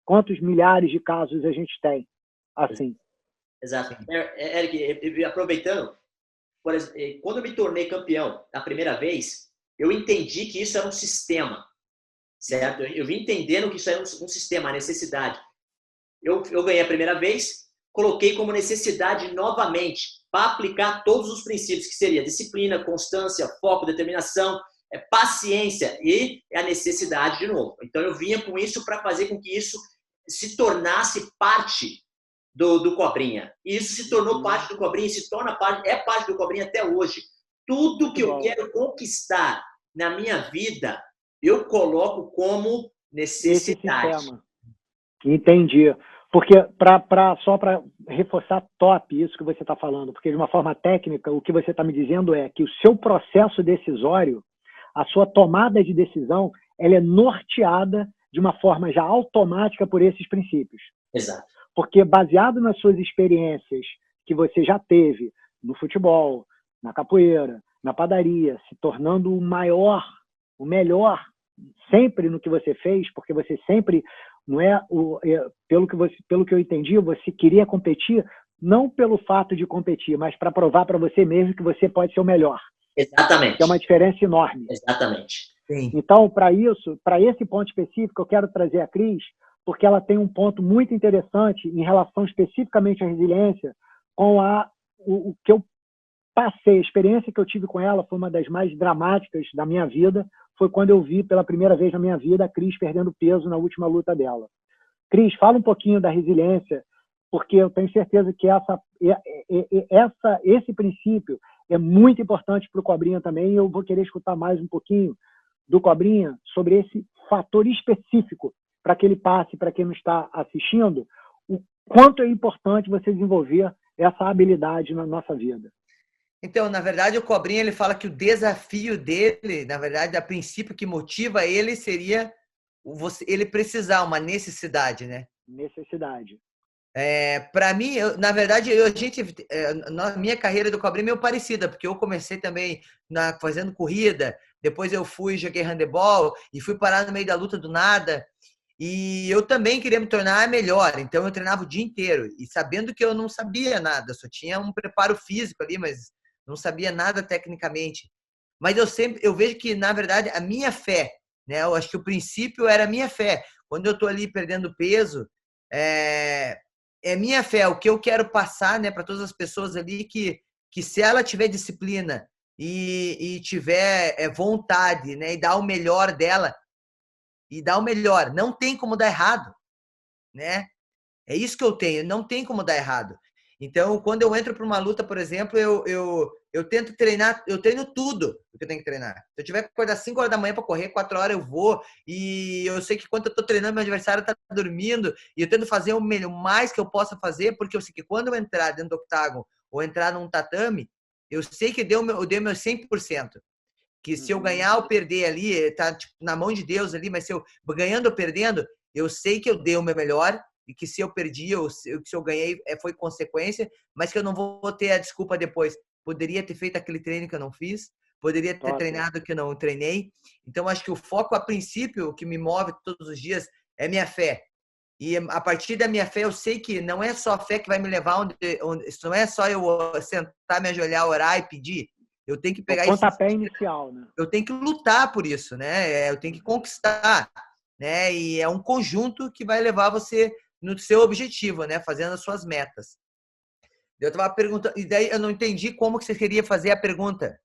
quantos milhares de casos a gente tem assim? Exato. Eric, aproveitando, por exemplo, quando eu me tornei campeão a primeira vez, eu entendi que isso era um sistema, certo? Eu vim entendendo que isso era um sistema, a necessidade. Eu ganhei a primeira vez, coloquei como necessidade novamente, para aplicar todos os princípios, que seria disciplina, constância, foco, determinação, paciência e a necessidade de novo. Então, eu vinha com isso para fazer com que isso se tornasse parte do Cobrinha. E isso se tornou parte do Cobrinha, é parte do Cobrinha até hoje. Tudo que eu quero conquistar na minha vida, eu coloco como necessidade. Entendi. Porque, só para reforçar top isso que você está falando, porque de uma forma técnica, o que você está me dizendo é que o seu processo decisório, a sua tomada de decisão, ela é norteada de uma forma já automática por esses princípios. Exato. Porque baseado nas suas experiências que você já teve no futebol, na capoeira, na padaria, se tornando o melhor, sempre no que você fez, porque você sempre... Não pelo que eu entendi, você queria competir não pelo fato de competir, mas para provar para você mesmo que você pode ser o melhor. Exatamente. É uma diferença enorme. Exatamente. Sim. Então, para esse ponto específico, eu quero trazer a Cris, porque ela tem um ponto muito interessante em relação especificamente à resiliência, com o que eu passei. A experiência que eu tive com ela foi uma das mais dramáticas da minha vida. Foi quando eu vi pela primeira vez na minha vida a Cris perdendo peso na última luta dela. Cris, fala um pouquinho da resiliência, porque eu tenho certeza que esse princípio é muito importante para o Cobrinha também, e eu vou querer escutar mais um pouquinho do Cobrinha sobre esse fator específico, para que ele passe, para quem não está assistindo, o quanto é importante você desenvolver essa habilidade na nossa vida. Então, na verdade, o Cobrinha, ele fala que o desafio dele, na verdade, a princípio que motiva ele seria ele precisar, uma necessidade, né? Necessidade. Para mim, na verdade, na minha carreira do Cobrinha é meio parecida, porque eu comecei também fazendo corrida, depois eu joguei handebol e fui parar no meio da luta do nada. E eu também queria me tornar melhor, então eu treinava o dia inteiro. E sabendo que eu não sabia nada, só tinha um preparo físico ali, mas não sabia nada tecnicamente. Mas eu vejo que, na verdade, a minha fé, né? Eu acho que o princípio era a minha fé. Quando eu estou ali perdendo peso, é minha fé, o que eu quero passar, né, para todas as pessoas ali, que se ela tiver disciplina e tiver vontade, né, e dar o melhor dela, não tem como dar errado, né? É isso que eu tenho, não tem como dar errado. Então, quando eu entro para uma luta, por exemplo, eu tento treinar, eu treino tudo o que eu tenho que treinar. Se eu tiver que acordar 5 horas da manhã para correr, 4 horas eu vou, e eu sei que quando eu estou treinando, meu adversário está dormindo, e eu tento fazer o mais que eu possa fazer, porque eu sei que quando eu entrar dentro do octágono ou entrar num tatame, eu sei que eu dei meu 100%. Que se eu ganhar ou perder ali, tá tipo, na mão de Deus ali, mas se eu ganhando ou perdendo, eu sei que eu dei o meu melhor, e que se eu perdi, se eu ganhei, foi consequência, mas que eu não vou ter a desculpa depois. Poderia ter feito aquele treino que eu não fiz, poderia ter treinado que eu não treinei. Então, acho que o foco, a princípio, o que me move todos os dias é minha fé. E a partir da minha fé, eu sei que não é só a fé que vai me levar onde não é só eu sentar, me ajoelhar, orar e pedir. Eu tenho que pegar o pontapé inicial, né? Eu tenho que lutar por isso, né? Eu tenho que conquistar, né? E é um conjunto que vai levar você no seu objetivo, né? Fazendo as suas metas. Eu estava perguntando, e daí eu não entendi como que você queria fazer a pergunta,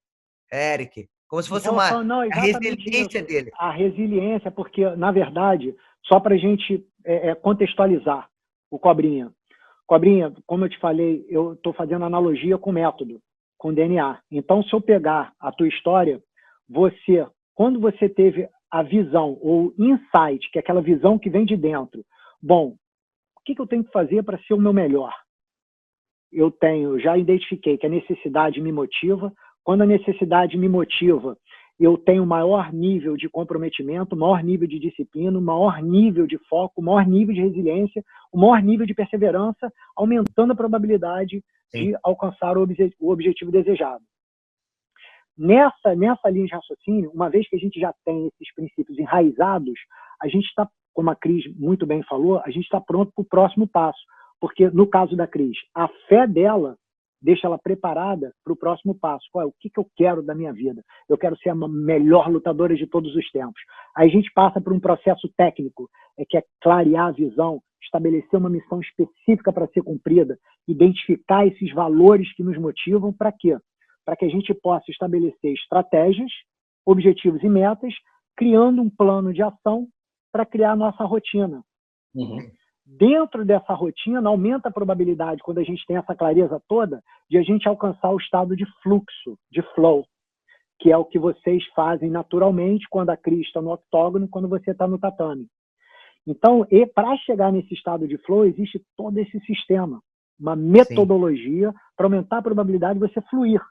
Eric. Como se fosse não, a exatamente resiliência isso. dele. A resiliência, porque, na verdade, só para a gente contextualizar o Cobrinha. Cobrinha, como eu te falei, eu estou fazendo analogia com método, com DNA. Então, se eu pegar a tua história, quando você teve a visão, ou insight, que é aquela visão que vem de dentro, bom, o que eu tenho que fazer para ser o meu melhor? Eu já identifiquei que a necessidade me motiva. Quando a necessidade me motiva, eu tenho maior nível de comprometimento, maior nível de disciplina, maior nível de foco, maior nível de resiliência, o maior nível de perseverança, aumentando a probabilidade de alcançar o objetivo desejado. Nessa linha de raciocínio, uma vez que a gente já tem esses princípios enraizados, a gente está, como a Cris muito bem falou, a gente está pronto para o próximo passo. Porque, no caso da Cris, a fé dela deixa ela preparada para o próximo passo. O que eu quero da minha vida? Eu quero ser a melhor lutadora de todos os tempos. Aí a gente passa por um processo técnico, que é clarear a visão, estabelecer uma missão específica para ser cumprida, identificar esses valores que nos motivam. Para quê? Para que a gente possa estabelecer estratégias, objetivos e metas, criando um plano de ação para criar a nossa rotina. Uhum. Dentro dessa rotina, aumenta a probabilidade, quando a gente tem essa clareza toda, de a gente alcançar o estado de fluxo, de flow, que é o que vocês fazem naturalmente quando a Cris está no octógono, quando você está no tatame. Então, para chegar nesse estado de flow, existe todo esse sistema, uma metodologia para aumentar a probabilidade de você fluir,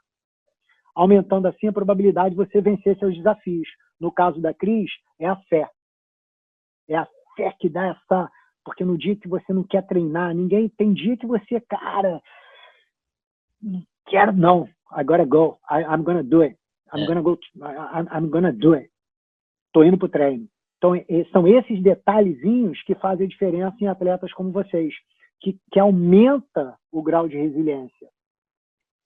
aumentando assim a probabilidade de você vencer seus desafios. No caso da Cris, é a fé. É a fé que dá essa... Porque no dia que você não quer treinar, tem dia que você, cara, não quero, não. I gotta go. I'm gonna do it. I'm gonna do it. Tô indo pro treino. Então, são esses detalhezinhos que fazem a diferença em atletas como vocês, que aumenta o grau de resiliência.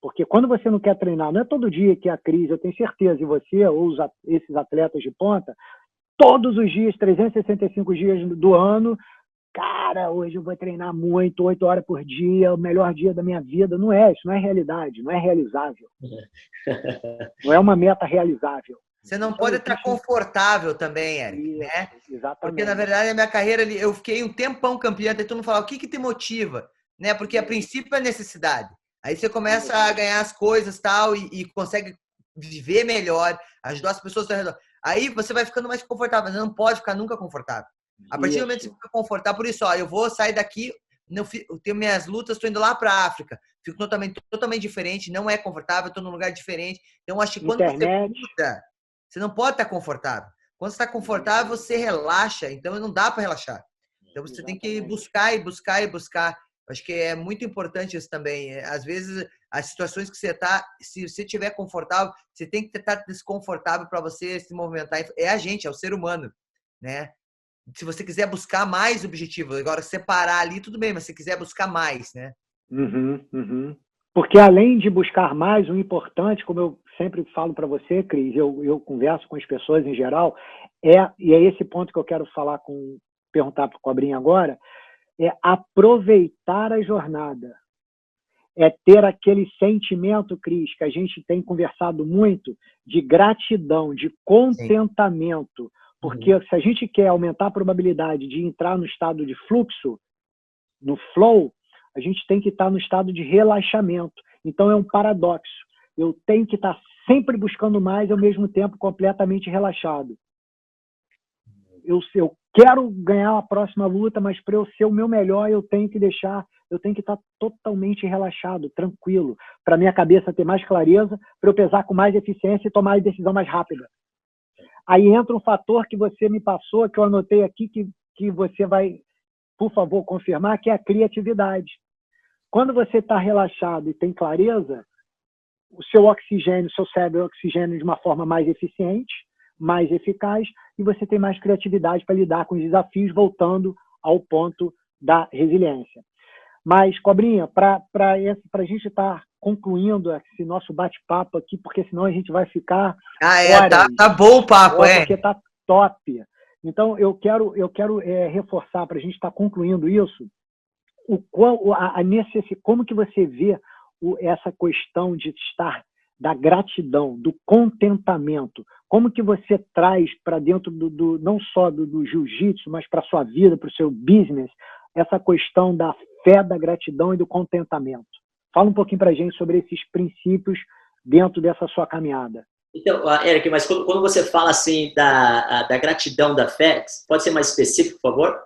Porque quando você não quer treinar, não é todo dia que a Cris, eu tenho certeza, e você, ou esses atletas de ponta, todos os dias, 365 dias do ano, cara, hoje eu vou treinar muito, 8 horas por dia, o melhor dia da minha vida. Não é, isso não é realidade, não é realizável. Não é uma meta realizável. Você não pode estar confortável também, Eric, né? Exatamente. Porque, na verdade, a minha carreira, eu fiquei um tempão campeão, até todo mundo fala, o que te motiva? Né? Porque, a princípio, é necessidade. Aí você começa a ganhar as coisas tal, e consegue viver melhor, ajudar as pessoas ao redor. Aí você vai ficando mais confortável. Você não pode ficar nunca confortável. A partir do momento que você fica confortável, por isso, eu vou sair daqui, eu tenho minhas lutas, estou indo lá para a África, fico totalmente diferente, não é confortável, estou num lugar diferente. Então, acho que quando você muda, você não pode estar confortável. Quando você está confortável, você relaxa, então não dá para relaxar. Então, você tem que buscar e buscar e buscar. Acho que é muito importante isso também. Às vezes, as situações que você está, se você estiver confortável, você tem que estar desconfortável para você se movimentar. É a gente, é o ser humano, né? Se você quiser buscar mais objetivo, agora separar ali, tudo bem, mas se quiser buscar mais, né? Porque além de buscar mais, o importante, como eu sempre falo para você, Cris, eu converso com as pessoas em geral, e é esse ponto que eu quero perguntar para o Cobrinha agora, é aproveitar a jornada. É ter aquele sentimento, Cris, que a gente tem conversado muito, de gratidão, de contentamento. Sim. Porque se a gente quer aumentar a probabilidade de entrar no estado de fluxo, no flow, a gente tem que estar no estado de relaxamento. Então é um paradoxo. Eu tenho que estar sempre buscando mais e ao mesmo tempo completamente relaxado. Eu quero ganhar a próxima luta, mas para eu ser o meu melhor, eu tenho que estar totalmente relaxado, tranquilo, para minha cabeça ter mais clareza, para eu pesar com mais eficiência e tomar a decisão mais rápida. Aí entra um fator que você me passou, que eu anotei aqui, que você vai, por favor, confirmar, que é a criatividade. Quando você está relaxado e tem clareza, o seu oxigênio, o seu cérebro oxigênio de uma forma mais eficiente, mais eficaz e você tem mais criatividade para lidar com os desafios, voltando ao ponto da resiliência. Mas, Cobrinha, para a gente estar concluindo esse nosso bate-papo aqui, porque senão a gente vai ficar horas, tá bom o papo, porque tá top. Então, eu quero reforçar, para a gente estar concluindo isso, como que você vê essa questão de estar da gratidão, do contentamento, como que você traz para dentro não só do jiu-jitsu, mas para a sua vida, para o seu business, essa questão da fé, da gratidão e do contentamento. Fala um pouquinho para a gente sobre esses princípios dentro dessa sua caminhada. Então, Eric, mas quando você fala assim da gratidão, da fé, pode ser mais específico, por favor?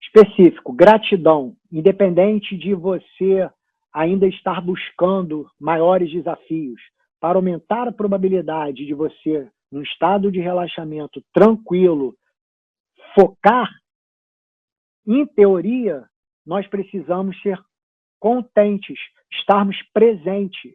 Específico, gratidão, independente de você ainda estar buscando maiores desafios, para aumentar a probabilidade de você, num estado de relaxamento tranquilo, focar, em teoria, nós precisamos ser contentes, estarmos presentes,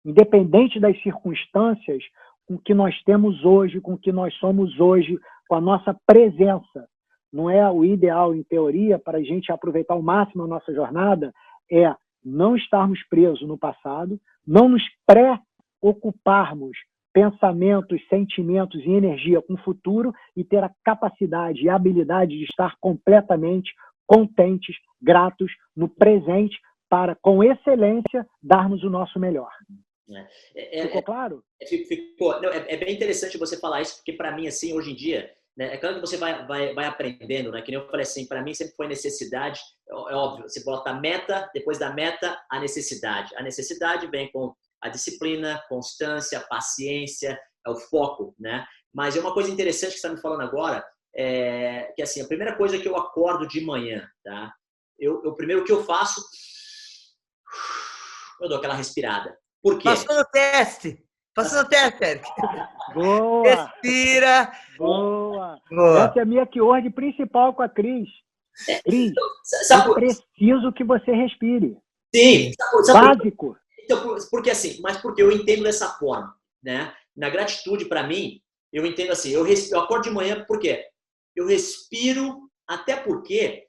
independente das circunstâncias, com o que nós temos hoje, com o que nós somos hoje, com a nossa presença. Não é o ideal, em teoria, para a gente aproveitar ao máximo a nossa jornada, é não estarmos presos no passado, não nos preocuparmos pensamentos, sentimentos e energia com o futuro e ter a capacidade e a habilidade de estar completamente contentes, gratos no presente para, com excelência, darmos o nosso melhor. Ficou claro? Ficou. Não, é bem interessante você falar isso, porque para mim, assim, hoje em dia, né, é claro que você vai aprendendo, né? Que nem eu falei assim, para mim sempre foi necessidade, é óbvio, você bota a meta, depois da meta, a necessidade. A necessidade vem com a disciplina, constância, paciência, é o foco, né? Mas é uma coisa interessante que você está me falando agora, que assim, a primeira coisa que eu acordo de manhã, tá? O primeiro que eu faço, eu dou aquela respirada. Por quê? Passou no teste, Eric. Boa! Respira. Boa! Essa é a minha keyword principal com a Cris. Cris, eu preciso que você respire. Sim. Básico. Então, porque assim, mas porque eu entendo dessa forma, né? Na gratitude, para mim, eu entendo assim, eu acordo de manhã porque eu respiro, até porque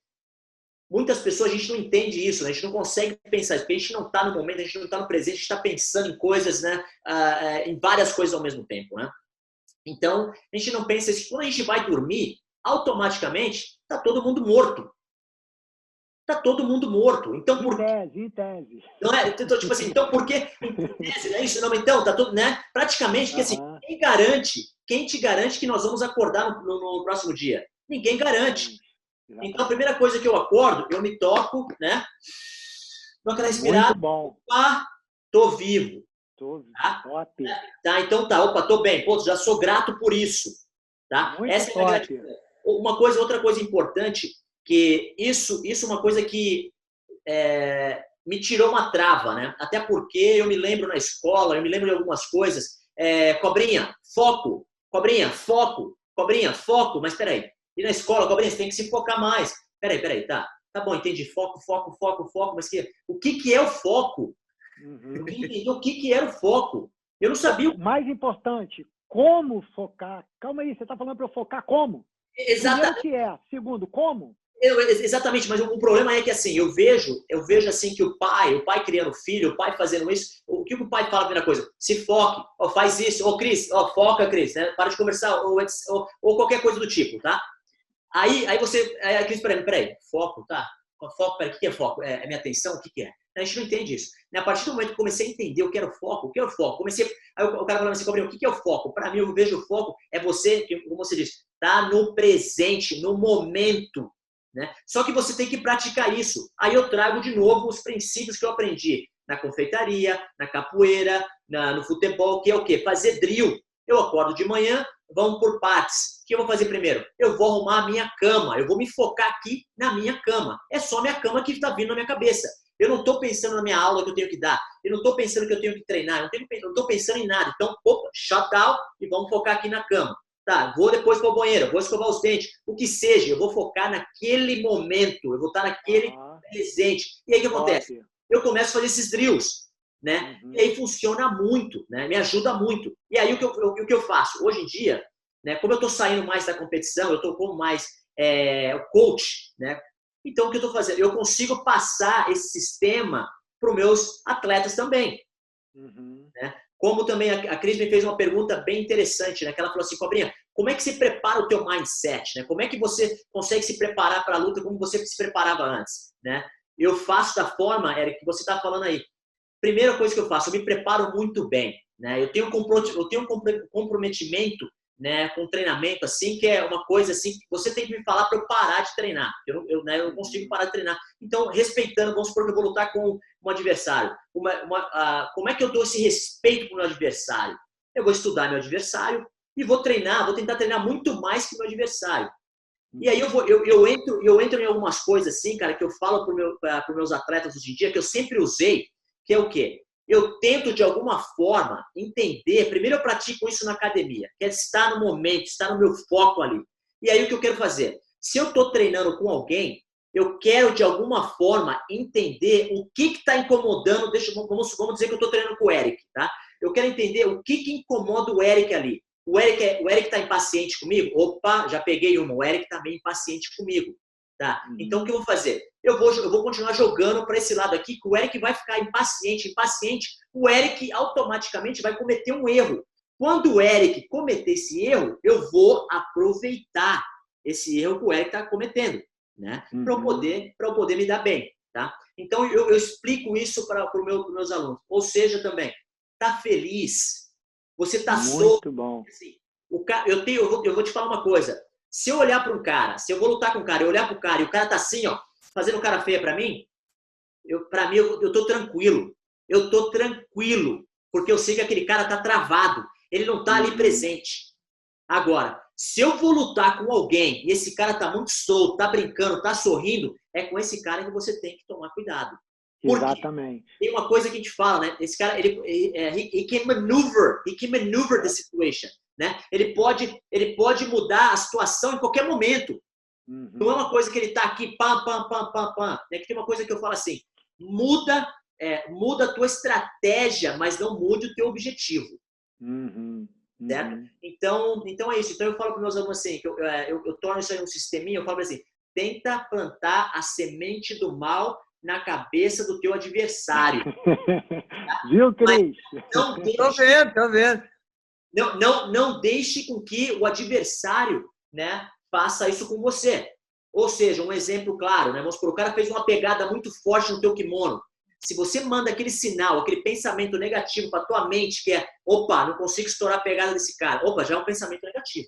muitas pessoas, a gente não entende isso, né? A gente não consegue pensar isso, porque a gente não está no momento, a gente não está no presente, a gente está pensando em coisas, né? Em várias coisas ao mesmo tempo, né? Então, a gente não pensa isso. Quando a gente vai dormir, automaticamente, está todo mundo morto. Está todo mundo morto. Então, por em tese. Não é? Então, tipo assim, então por quê? É isso? Não, então, tá tudo, né? Praticamente, porque assim, quem te garante que nós vamos acordar no próximo dia? Ninguém garante. Então, a primeira coisa que eu acordo, eu me toco, né? Dou aquela respirada. Muito bom. Opa, tô vivo. Tá? Top. Tá, então tá. Opa, tô bem. Pô, já sou grato por isso. Tá? Muito Essa top. É a gratidão. Outra coisa importante, que isso é uma coisa que me tirou uma trava, né? Até porque eu me lembro na escola, eu me lembro de algumas coisas. Cobrinha, foco. Cobrinha, foco. Cobrinha, foco. Mas peraí. E na escola, Cobrinha, você tem que se focar mais. Peraí, tá. Tá bom, entendi. Foco. Mas o que é o foco? Eu queria entender o que era o foco. Eu não sabia. O mais importante, como focar. Calma aí, você está falando para eu focar como? Exatamente. Primeiro que segundo, como? Exatamente, mas o problema é que assim, eu vejo assim que o pai criando filho, o pai fazendo isso, o que o pai fala a primeira coisa? Se foque, faz isso, Cris, foca, Cris, né? Para de conversar, ou qualquer coisa do tipo, tá? Aí a Cris, peraí, foco, tá? Foco, peraí, o que é foco? É minha atenção? O que é? A gente não entende isso. A partir do momento que eu comecei a entender o que era o foco, aí o cara falando assim, Cobrinha, o que é o foco? Para mim, eu vejo o foco é você, como você diz, tá no presente, no momento. Né? Só que você tem que praticar isso. Aí eu trago de novo os princípios que eu aprendi na confeitaria, na capoeira, no futebol, que é o quê? Fazer drill. Eu acordo de manhã, vamos por partes. O que eu vou fazer primeiro? Eu vou arrumar a minha cama. Eu vou me focar aqui na minha cama. É só minha cama que está vindo na minha cabeça. Eu não estou pensando na minha aula que eu tenho que dar. Eu não estou pensando que eu tenho que treinar. Eu não estou pensando em nada. Então, shut down e vamos focar aqui na cama. Tá, vou depois para o banheiro, vou escovar os dentes, o que seja, eu vou focar naquele momento, eu vou estar naquele presente. E aí o que acontece? Eu começo a fazer esses drills. né? E aí funciona muito, né? Me ajuda muito. E aí o que eu faço? Hoje em dia, né, como eu estou saindo mais da competição, eu estou como mais coach, né? Então, o que eu estou fazendo? Eu consigo passar esse sistema para os meus atletas também. Né? Como também a Cris me fez uma pergunta bem interessante, né? Que ela falou assim, Cobrinha, como é que se prepara o teu mindset? Né? Como é que você consegue se preparar para a luta como você se preparava antes? Né? Eu faço da forma, Eric, que você está falando aí. Primeira coisa que eu faço, eu me preparo muito bem. Né? Eu tenho um comprometimento, né, com treinamento, assim, que é uma coisa assim, que você tem que me falar para eu parar de treinar. Eu não consigo parar de treinar. Então, respeitando, vamos supor que eu vou lutar com um adversário. Como é que eu dou esse respeito para o meu adversário? Eu vou estudar meu adversário e vou tentar treinar muito mais que o meu adversário. E aí eu entro em algumas coisas assim, cara, que eu falo para os meus atletas hoje em dia, que eu sempre usei, que é o quê? Eu tento, de alguma forma, entender. Primeiro, eu pratico isso na academia, que é estar no momento, estar no meu foco ali. E aí, o que eu quero fazer? Se eu estou treinando com alguém, eu quero, de alguma forma, entender o que está incomodando. Vamos dizer que eu estou treinando com o Eric, tá? Eu quero entender o que incomoda o Eric ali. O Eric está impaciente comigo? Opa, já peguei uma. O Eric está bem impaciente comigo. Tá? Então, o que eu vou fazer? Eu vou continuar jogando para esse lado aqui, que o Eric vai ficar impaciente. O Eric automaticamente vai cometer um erro. Quando o Eric cometer esse erro, eu vou aproveitar esse erro que o Eric está cometendo, né? Para eu poder me dar bem. Tá? Então, eu explico isso para os meus alunos. Ou seja, também, tá feliz. Você tá solto. Muito bom. Assim, eu vou te falar uma coisa. Se eu olhar para um cara, se eu vou lutar com um cara, eu olhar para o cara e o cara tá assim, ó, fazendo cara feia para mim, eu tô tranquilo. Eu tô tranquilo, porque eu sei que aquele cara tá travado. Ele não tá ali presente. Agora, se eu vou lutar com alguém e esse cara tá muito solto, tá brincando, tá sorrindo, é com esse cara que você tem que tomar cuidado. Exatamente. Tem uma coisa que a gente fala, né? Esse cara, he can maneuver the situation, né? Ele pode mudar a situação em qualquer momento. Não é uma coisa que ele tá aqui, pam. É que tem uma coisa que eu falo assim, muda a tua estratégia, mas não mude o teu objetivo. Certo? Então é isso. Então eu falo para meus alunos assim, que eu torno isso aí um sisteminha, eu falo assim, tenta plantar a semente do mal na cabeça do teu adversário. Viu, Cris? Tô vendo. Não deixe com que o adversário, né, faça isso com você. Ou seja, um exemplo claro, né? Vamos supor, o cara fez uma pegada muito forte no teu kimono. Se você manda aquele sinal, aquele pensamento negativo para tua mente, que é, opa, não consigo estourar a pegada desse cara. Opa, já é um pensamento negativo.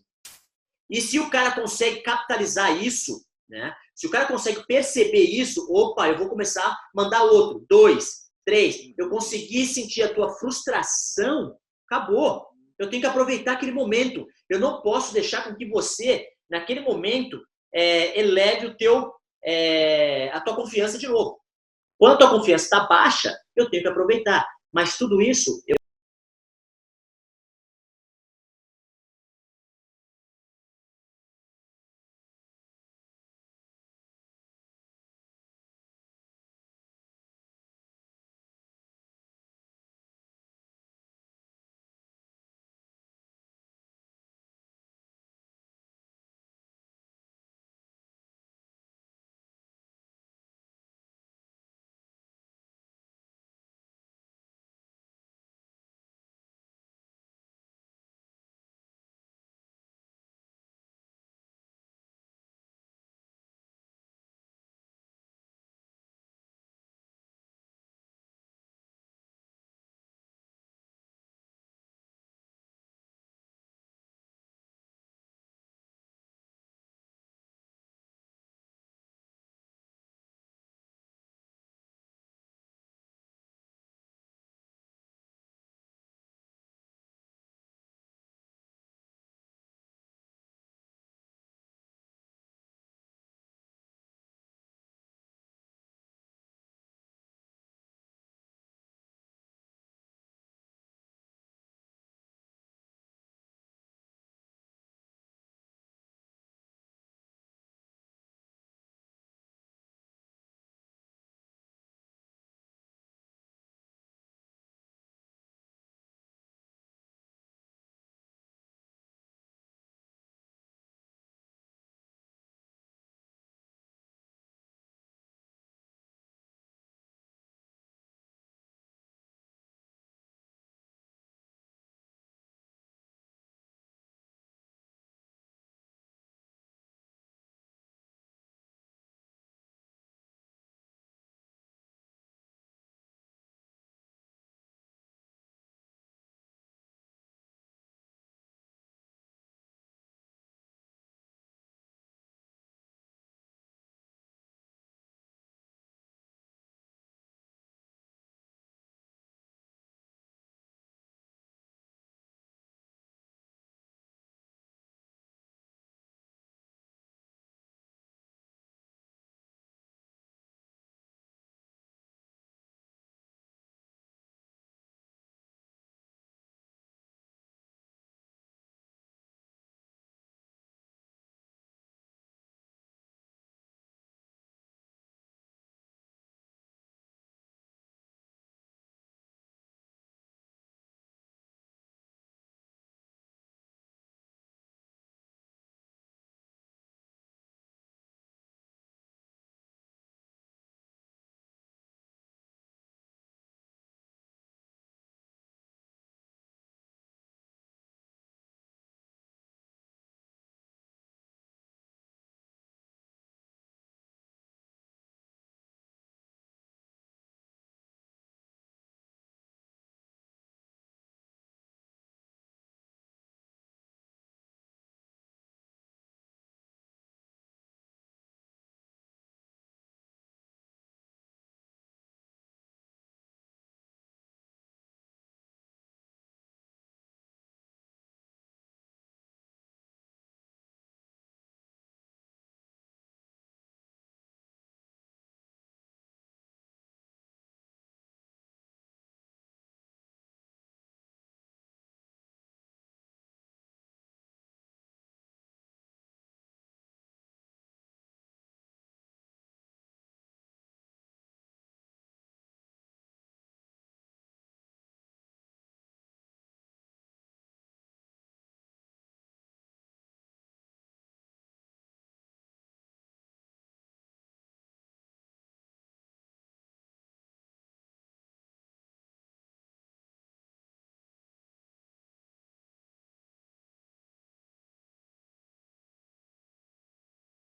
E se o cara consegue capitalizar isso, né? Se o cara consegue perceber isso, opa, eu vou começar a mandar outro, 2, 3. Eu consegui sentir a tua frustração, acabou. Eu tenho que aproveitar aquele momento. Eu não posso deixar com que você, naquele momento, eleve a tua confiança de novo. Quando a tua confiança está baixa, eu tenho que aproveitar. Mas tudo isso,